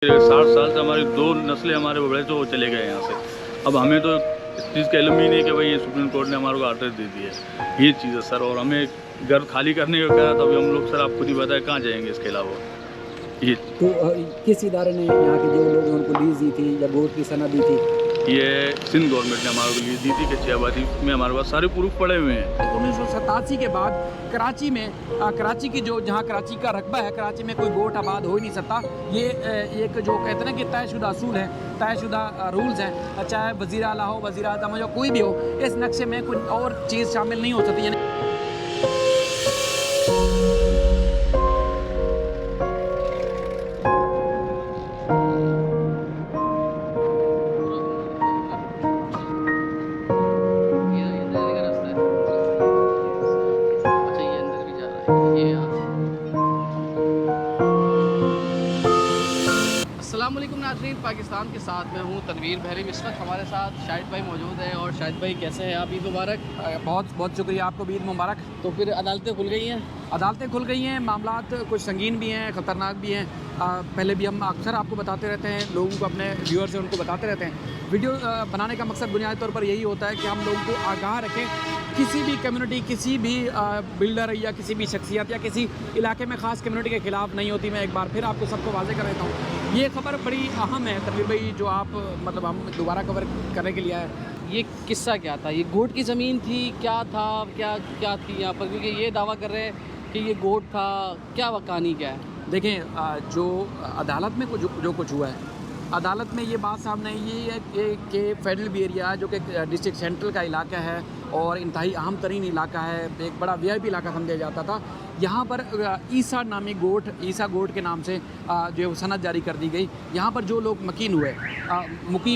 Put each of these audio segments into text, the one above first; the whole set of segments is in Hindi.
60 साल से हमारी 2 नस्लें हमारे बड़े तो चले गए यहाँ से। अब हमें तो इस चीज़ का इल्म ही नहीं कि भाई ये सुप्रीम कोर्ट ने हमारे को आदेश दे दी है, ये चीज़ है सर। और हमें घर खाली करने को कहा, तभी हम लोग सर आप खुद ही बताएं कहाँ जाएंगे इसके अलावा ये। तो किस इदारे ने यहाँ के जो लोग हैं उनको लीज दी थी या गोट की सनद दी थी? ये सिंध गवर्नमेंट ने हमारे को लीज दी थी कि 6 आबादी में हमारे पास सारे प्रूफ पड़े हुए हैं। 1987 के बाद कराची में कराची की जो जहाँ कराची का रकबा है, कराची में कोई गोट आबाद हो ही नहीं सकता। ये एक जो कहते हैं ना कि तयशुदा असूल है, तयशुदा रूल्स हैं, चाहे वज़ीर आला हो, वज़ीर आज़म हो या कोई भी हो, इस नक्शे में कोई और चीज़ शामिल नहीं हो सकती। यानी अस्सलामुअलैकुम नाज़रीन, पाकिस्तान के साथ मैं हूँ तनवीर बहरी। इस वक्त हमारे साथ शाहिद भाई मौजूद हैं। और शाहिद भाई कैसे हैं आप? ईद मुबारक। बहुत बहुत शुक्रिया, आपको भी ईद मुबारक। तो फिर अदालतें खुल गई हैं? अदालतें खुल गई हैं, मामलात कुछ संगीन भी हैं, ख़तरनाक भी हैं। पहले भी हम अक्सर आपको बताते रहते हैं, लोगों को, अपने व्यूअर्स हैं उनको बताते रहते हैं। वीडियो बनाने का मकसद बुनियादी तौर पर यही होता है कि हम लोगों को आगाह रखें। किसी भी कम्युनिटी, किसी भी बिल्डर या किसी भी शख्सियत या किसी इलाके में ख़ास कम्युनिटी के ख़िलाफ़ नहीं होती। मैं एक बार फिर आपको सबको वाज़ेह कर देता हूँ, ये खबर बड़ी अहम है तनवीर भाई, जो आप मतलब हम दोबारा कवर करने के लिए आए। ये किस्सा क्या था? ये गोट की ज़मीन थी, क्या था, क्या क्या थी यहाँ पर? क्योंकि ये दावा कर रहे हैं कि ये गोट था, क्या कहानी क्या है? देखें, जो अदालत में जो कुछ हुआ है, अदालत में ये बात सामने आई है कि फेडरल बी एरिया जो कि डिस्ट्रिक्ट सेंट्रल का इलाका है और इंतहाई अहम तरीन इलाका है, एक बड़ा VIP इलाका समझा जाता था। यहाँ पर ईसा नामी गोट, ईसा गोट के नाम से जो सनद जारी कर दी गई। यहाँ पर जो लोग मुकीम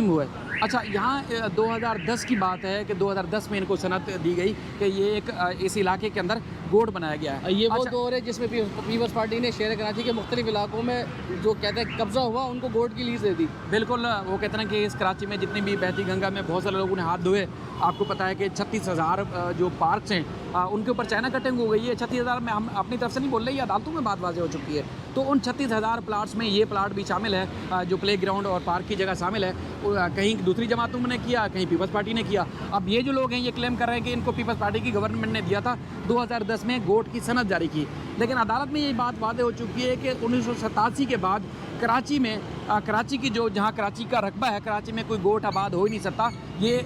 हुए, अच्छा, यहाँ 2010 की बात है कि 2010 में इनको सनद दी गई कि ये एक इस इलाके के अंदर गोट बनाया गया है। ये वो दौर है जिसमें पीपल्स पार्टी ने शहर कराची के मुख्तलिफ इलाकों में जो कहते हैं कब्जा हुआ, उनको गोट की लीज दे दी। बिल्कुल, वो कहते हैं कि इस कराची में जितनी भी बहती गंगा में बहुत सारे लोगों ने हाथ धोए। आपको पता है कि 36,000 जो पार्क्स हैं उनके ऊपर चाइना कटिंग हो गई है। 36,000 में हम अपनी तरफ से नहीं बोल रहे, ये अदालतों में बात वाज़ेह हो चुकी है। तो उन 36,000 प्लाट्स में ये प्लाट भी शामिल है, जो प्ले ग्राउंड और पार्क की जगह शामिल है। कहीं दूसरी जमातों ने किया, कहीं पीपल्स पार्टी ने किया। अब ये जो लोग हैं ये क्लेम कर रहे हैं कि इनको पीपल्स पार्टी की गवर्नमेंट ने दिया था, 2010 में गोट की सनद जारी की। लेकिन अदालत में ये बात वाज़ेह हो चुकी है कि 1987 के बाद कराची में कराची की जो जहाँ कराची का रकबा है, कराची में कोई गोट आबाद हो ही नहीं सकता। ये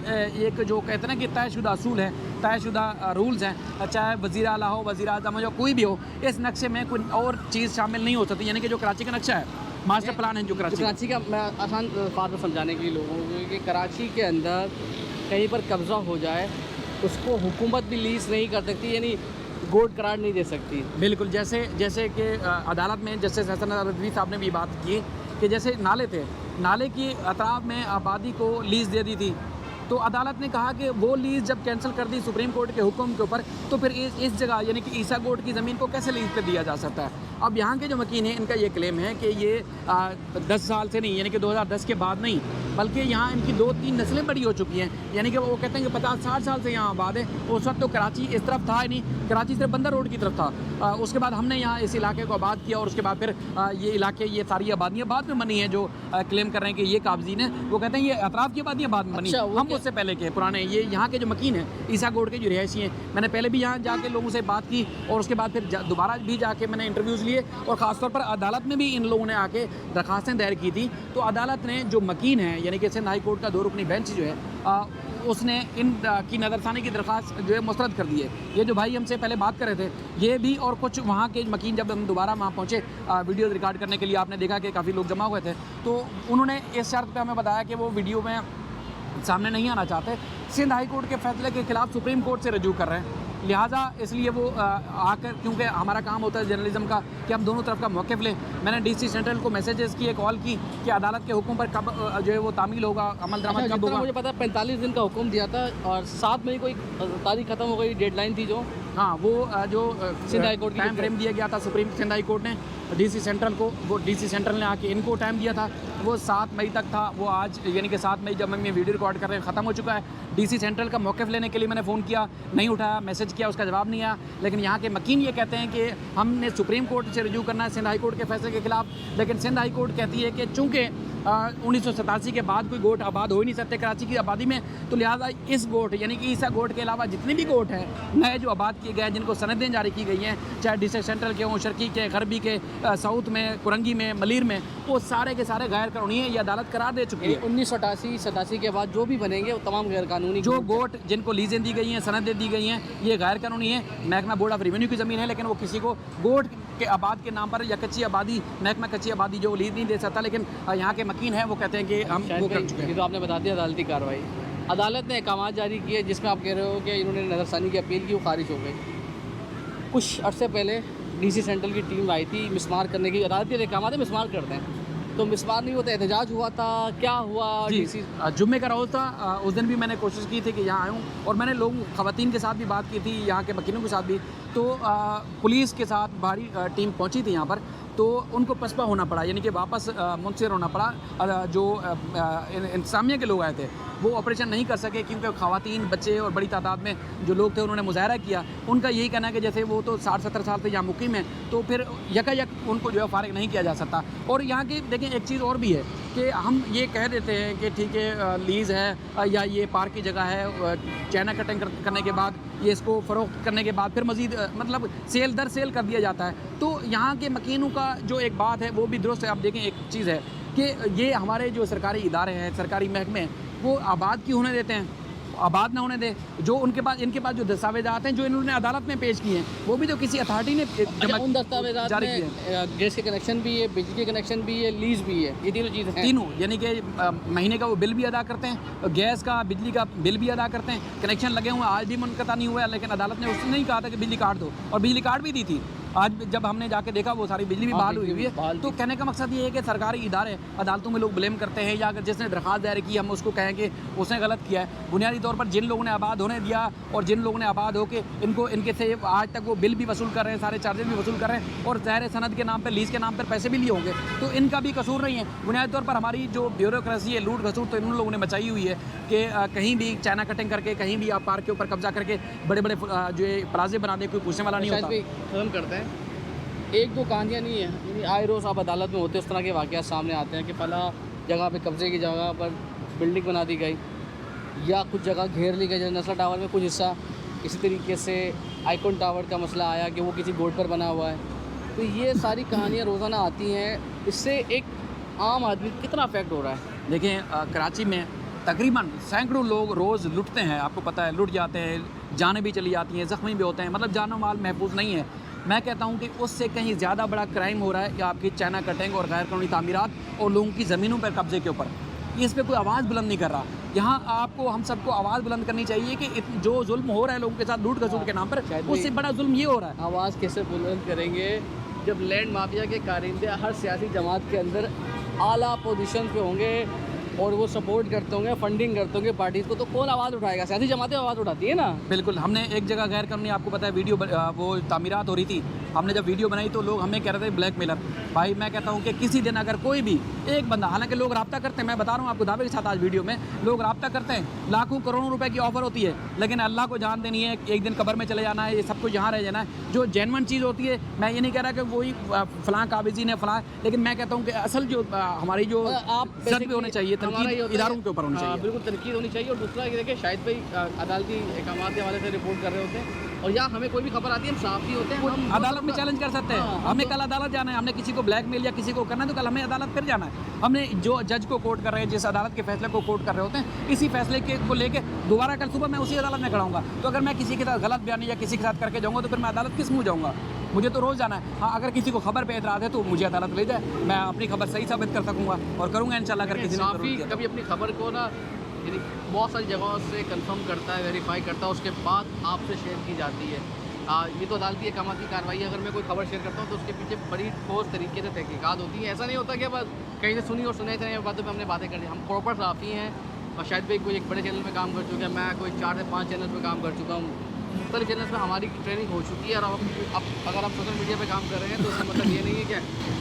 एक जो कहते हैं ना कि तयशुदा असूल है, तयशुदा रूल्स हैं, चाहे वज़ीर आला हो, वज़ीर आज़म हो या कोई भी हो, इस नक्शे में कोई और चीज़ शामिल नहीं हो सकती। यानी कि जो कराची का नक्शा है, मास्टर प्लान है जो कराची का, मैं आसान बात में समझाने के लिए लोगों को कि कराची के अंदर कहीं पर कब्ज़ा हो जाए, उसको हुकूमत भी लीज नहीं कर सकती, यानी गोट करार नहीं दे सकती। बिल्कुल, जैसे कि अदालत में जस्टिस हसन रज़वी साहब ने भी बात की कि जैसे नाले थे, नाले की अतराफ में आबादी को लीज़ दे दी थी, तो अदालत ने कहा कि वो लीज़ जब कैंसिल कर दी सुप्रीम कोर्ट के हुक्म के ऊपर, तो फिर इस जगह यानी कि ईसा गोट की ज़मीन को कैसे लीज़ पे दिया जा सकता है। अब यहाँ के जो वकील हैं, इनका ये क्लेम है कि ये 10 साल से नहीं, यानी कि 2010 के बाद नहीं, बल्कि यहाँ इनकी 2-3 नस्लें बड़ी हो चुकी हैं। यानी कि वो कहते हैं कि 50-60 साल से यहाँ आबाद है। उस वक्त तो कराची इस तरफ था ही नहीं, कराची सिर्फ बंदर रोड की तरफ था। उसके बाद हमने यहाँ इस इलाके को आबाद किया और उसके बाद फिर ये इलाके, ये सारी आबादियाँ बाद में बनी हैं। जो क्लेम कर रहे हैं कि ये काबजीन है, वो कहते हैं ये अतराफ़ की आबादियाँ बाद में बनी। हम उससे पहले के पुराने, ये यहाँ के जो मकीन हैं, ईसा गोट के जो रिहायशी हैं, मैंने पहले भी यहाँ जाके लोगों से बात की और उसके बाद फिर दोबारा भी जाके मैंने इंटरव्यूज़ लिए और ख़ासतौर पर अदालत में भी इन लोगों ने आके दरख्वास्तें दायर की थी। तो अदालत ने जो मकीन है, यानी कि सिंध हाई कोर्ट का 2 रुकनी बेंच जो है, उसने इन की नज़रसानी की दरख्वास्त जो है मुस्तरद कर दी है। ये जो भाई हमसे पहले बात कर रहे थे, ये भी और कुछ वहाँ के मकीन, जब हम दोबारा वहाँ पहुँचे वीडियो रिकॉर्ड करने के लिए, आपने देखा कि काफ़ी लोग जमा हुए थे, तो उन्होंने इस शर्त पे हमें बताया कि वो वीडियो में सामने नहीं आना चाहते। सिंध हाई कोर्ट के फैसले के खिलाफ सुप्रीम कोर्ट से रजू कर रहे हैं, लिहाजा इसलिए वो आकर, क्योंकि हमारा काम होता है जर्नलिज्म का कि हम दोनों तरफ का मौक़िफ़ लें। मैंने DC सेंट्रल को मैसेजेस किए, कॉल की कि अदालत के हुक्म पर कब जो है वो तामील होगा, अमल दरामद कब होगा। मुझे पता है 45 दिन का हुक्म दिया था और 7 मई को तारीख ख़त्म हो गई, डेडलाइन थी जो। हाँ, वो जो सिंध हाई कोर्ट की टाइम फ्रेम दिया गया था सिंध हाई कोर्ट ने DC सेंट्रल को, वो DC सेंट्रल ने आके इनको टाइम दिया था वो 7 मई तक था, वो आज यानी कि 7 मई जब हम ये वीडियो रिकॉर्ड कर रहे हैं ख़त्म हो चुका है। डीसी सेंट्रल का मौक़िफ़ लेने के लिए मैंने फ़ोन किया, नहीं उठाया, मैसेज किया, उसका जवाब नहीं आया। लेकिन यहाँ के मकीन ये कहते हैं कि हमने सुप्रीम कोर्ट से रिव्यू करना है सिंध हाई कोर्ट के फैसले के ख़िलाफ़, लेकिन सिंध हाई कोर्ट कहती है कि चूँकि 1987 के बाद कोई गोट आबाद हो ही नहीं सकते कराची की आबादी में, तो लिहाजा इस गोट यानी कि ईसा गोट के अलावा जितने भी गोट हैं नए जो आबाद किए गए हैं, जिनको सनदें जारी की गई हैं, चाहे डिस्ट्रिक्ट सेंट्रल के हों, शर्की के, गरबी के, साउथ में, कुरंगी में, मलीर में, वो सारे के सारे गैर कानूनी है। ये अदालत करार दे चुकी है। 1987 के बाद जो भी बनेंगे वो तमाम गैर कानूनी, जो गोट जिनको लीजें दी गई हैं, सनदें दी गई हैं, ये गैर कानूनी है। महकमा बोर्ड ऑफ रेवेन्यू की ज़मीन है, लेकिन वो किसी को गोट के आबाद के नाम पर या कच्ची आबादी, महकमा कच्ची आबादी जो लीज नहीं दे सकता। लेकिन यहाँ के मकीन हैं, वो कहते हैं कि हम वो कर चुके हैं। ये तो आपने बता दिया अदालती कार्रवाई। अदालत ने अहकाम जारी किए जिसमें आप कह रहे हो कि इन्होंने नज़रसानी की अपील की, वो खारिज हो गई। कुछ अरसे पहले डीसी सेंट्रल की टीम आई थी मिसमार करने की, अदालती अहकाम है मिसमार करते हैं, तो मिसमार नहीं होता, एहतजाज हुआ था, क्या हुआ? जी, जुम्मे का रोज़ था, उस दिन भी मैंने कोशिश की थी कि यहाँ आऊँ, और मैंने ख़वातीन के साथ भी बात की थी, यहाँ के वकीलों के साथ भी। तो पुलिस के साथ भारी टीम पहुँची थी यहाँ पर, तो उनको पसपा होना पड़ा, यानी कि वापस मुंसर होना पड़ा। जो इंतज़ामिया के लोग आए थे वो ऑपरेशन नहीं कर सके, क्योंकि ख़वातीन, बच्चे और बड़ी तादाद में जो लोग थे उन्होंने मुजाहरा किया। उनका यही कहना है कि जैसे वो तो 60-70 साल से यहाँ मुकीम है, तो फिर यकायक उनको जो है फ़ारिग नहीं किया जा सकता। और यहाँ की देखें एक चीज़ और भी है कि हम ये कह देते हैं कि ठीक है लीज़ है या ये पार्क की जगह है, चाइना कटिंग करने के बाद ये इसको फ़रोख्त करने के बाद फिर मज़ीद मतलब सेल दर सेल कर दिया जाता है। तो यहाँ के मकीनों का जो एक बात है वो भी दुरुस्त है। आप देखें एक चीज़ है कि ये हमारे जो सरकारी इदारे हैं, सरकारी महकमे, वो आबाद क्यों होने देते हैं? आबाद ना होने दे। जो उनके पास, इनके पास जो दस्तावेज़ात हैं जो इन्होंने अदालत में पेश किए हैं, वो भी तो किसी अथॉरिटी ने उन दस्तावेज़ात जारी किए में गैस के कनेक्शन भी है, बिजली के कनेक्शन भी है, लीज भी है, ये तीनों चीज़ें हैं। तीनों यानी कि महीने का वो बिल भी अदा करते हैं, गैस का, बिजली का बिल भी अदा करते हैं, कनेक्शन लगे हुए हैं, आज भी मुनक़ता नहीं हुआ है। लेकिन अदालत ने उसने नहीं कहा था कि बिजली काट दो, और बिजली काट भी दी थी। आज जब हमने जाके देखा वो सारी बिजली भी बहाल हुई है। तो कहने का मकसद ये है कि सरकारी इदारे, अदालतों में लोग ब्लेम करते हैं, या अगर जिसने दरख्वास्त दायर की हम उसको कहें कि उसने गलत किया है। बुनियादी तौर पर जिन लोगों ने आबाद होने दिया और जिन लोगों ने आबाद होकर इनके से आज तक वो बिल भी वसूल कर रहे हैं, सारे चार्जेस भी वसूल कर रहे हैं, और ज़ाहिर सनद के नाम पर, लीज़ के नाम पर पैसे भी लिए होंगे, तो इनका भी कसूर नहीं है। बुनियादी तौर पर हमारी जो ब्यूरोक्रेसी है, लूट खसूट तो इन लोगों ने मचाई हुई है कि कहीं भी चाइना कटिंग करके, कहीं भी आप पार्क के ऊपर कब्जा करके बड़े बड़े जो प्लाजे बना दे, कोई पूछने वाला नहीं होता। ख़त्म करते हैं। एक दो कहानियाँ नहीं है, यानी आए रोज़ आप अदालत में होते उस तरह के वाक़यात सामने आते हैं कि फला जगह पे कब्ज़े की जगह पर बिल्डिंग बना दी गई, या कुछ जगह घेर ली गई। जैसे नस्ला टावर में कुछ हिस्सा, इसी तरीके से आइकॉन टावर का मसला आया कि वो किसी बोर्ड पर बना हुआ है। तो ये सारी कहानियाँ रोज़ाना आती हैं, इससे एक आम आदमी कितना अफेक्ट हो रहा है? देखें कराची में तकरीबन सैकड़ों लोग रोज़ लुटते हैं, आपको पता है, लुट जाते हैं, जानें भी चली जाती हैं, ज़ख्मी भी होते हैं, मतलब जानो माल महफूज नहीं है। मैं कहता हूं कि उससे कहीं ज़्यादा बड़ा क्राइम हो रहा है कि आपकी चाइना कटिंग और गैर कानूनी तामीरात और लोगों की ज़मीनों पर कब्जे के ऊपर। इस पर कोई आवाज़ बुलंद नहीं कर रहा। यहाँ आपको, हम सबको आवाज़ बुलंद करनी चाहिए कि जो जुल्म हो रहा है लोगों के साथ लूट खसूट के नाम पर, उससे बड़ा जुल्म ये हो रहा है। आवाज़ कैसे बुलंद करेंगे जब लैंड माफिया के कारिंदे हर सियासी जमात के अंदर आला पोजीशन पे होंगे और वो सपोर्ट करते होंगे, फंडिंग करते होंगे पार्टीज़ को, तो कौन आवाज़ उठाएगा? सियासी जमातें आवाज़ उठाती है ना। बिल्कुल। हमने एक जगह गैर कानूनी, आपको पता है, वीडियो वो तामीरात हो रही थी, हमने जब वीडियो बनाई तो लोग हमें कह रहे थे ब्लैक मेलर। भाई मैं कहता हूँ कि किसी दिन अगर कोई भी एक बंदा, हालांकि लोग रब्ता करते हैं, मैं बता रहा हूँ आपको दावे के साथ आज वीडियो में, लोग रब्ता करते हैं, लाखों करोड़ों रुपए की ऑफर होती है, लेकिन अल्लाह को जान देनी है, एक दिन कब्र में चले जाना है, ये सब कुछ यहाँ रह जाना है। जो जेन्युइन चीज़ होती है, मैं ये नहीं कह रहा कि वही फ़लाँ काबिज़ी ने फ़लाँ, लेकिन मैं कहता हूँ कि असल जो हमारी जो आप इज्जत भी होनी चाहिए, तनकीद इदारों के ऊपर होनी चाहिए। बिल्कुल तनकीद होनी चाहिए। और दूसरा ये देखिए, शाहिद भाई अदालती अहकाम के हवाले से रिपोर्ट कर रहे होते हैं, और यहाँ हमें कोई भी खबर आती है हम साफ ही होते हैं, हम अदालत में चैलेंज कर सकते हैं। हमने कल अदालत जाना है, हमने किसी को ब्लैकमेल या किसी को करना है तो कल हमें अदालत फिर जाना है। हमने जो जज को कोर्ट कर रहे हैं, जिस अदालत के फैसले को कोर्ट कर रहे होते हैं, इसी फैसले को लेके दोबारा कल सुबह मैं उसी अदालत में खड़ा हूँगा। तो अगर मैं किसी के साथ गलत बयानी या किसी के साथ करके जाऊँगा तो फिर मैं अदालत किस मुँह जाऊँगा? मुझे तो रोज़ जाना है। हाँ, अगर किसी को खबर पे एतराज़ है तो मुझे अदालत ले जाए, मैं अपनी खबर सही साबित कर सकूँगा और करूँगा इंशाल्लाह। अगर किसी ने कभी अपनी खबर को ना यानी बहुत सारी जगहों से कंफर्म करता है, वेरीफाई करता है, उसके बाद आपसे शेयर की जाती है। ये तो अदालती अहकाम की कार्रवाई है। अगर मैं कोई खबर शेयर करता हूँ तो उसके पीछे बड़ी ठोस तरीके से तहकीकात होती है। ऐसा नहीं होता कि बस कहीं से सुनी और सुनाई इतने बातों पर हमने बातें कर दी। हम प्रॉपर साफ़ी हैं, और शायद भाई कोई एक बड़े चैनल में काम कर चुके हैं, मैं कोई 4 से 5 चैनल पर काम कर चुका हूँ, मुख्तलिफ चैनल्स में हमारी ट्रेनिंग हो चुकी है। और अब अगर आप सोशल मीडिया पे काम कर रहे हैं तो इसका मतलब ये नहीं है कि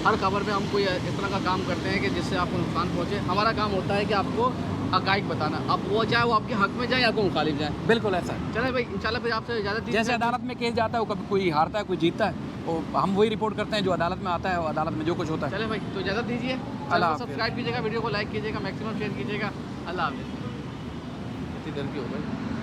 हर खबर पे हम कोई इस तरह का काम करते हैं कि जिससे आपको नुकसान पहुँचे। हमारा काम होता है कि आपको हक़ाइक़ बताना, अब वो चाहे वो आपके हक़ में जाए या आपको मुखालिफ जाए। बिल्कुल ऐसा है। चले भाई, इंशाल्लाह फिर आपसे इजाज़त दीजिए। जैसे अदालत में केस जाता है वो कभी कोई हारता है कोई जीतता है, वो हम वही रिपोर्ट करते हैं जो अदालत में आता है और अदालत में जो कुछ होता है। चले भाई, तो इजाज़त दीजिए। अल्लाह हाफ़िज़। सब्सक्राइब कीजिएगा, वीडियो को लाइक कीजिएगा, मैक्सिमम शेयर कीजिएगा। अल्लाह हाफ़िज़। इतनी देर की हो गई।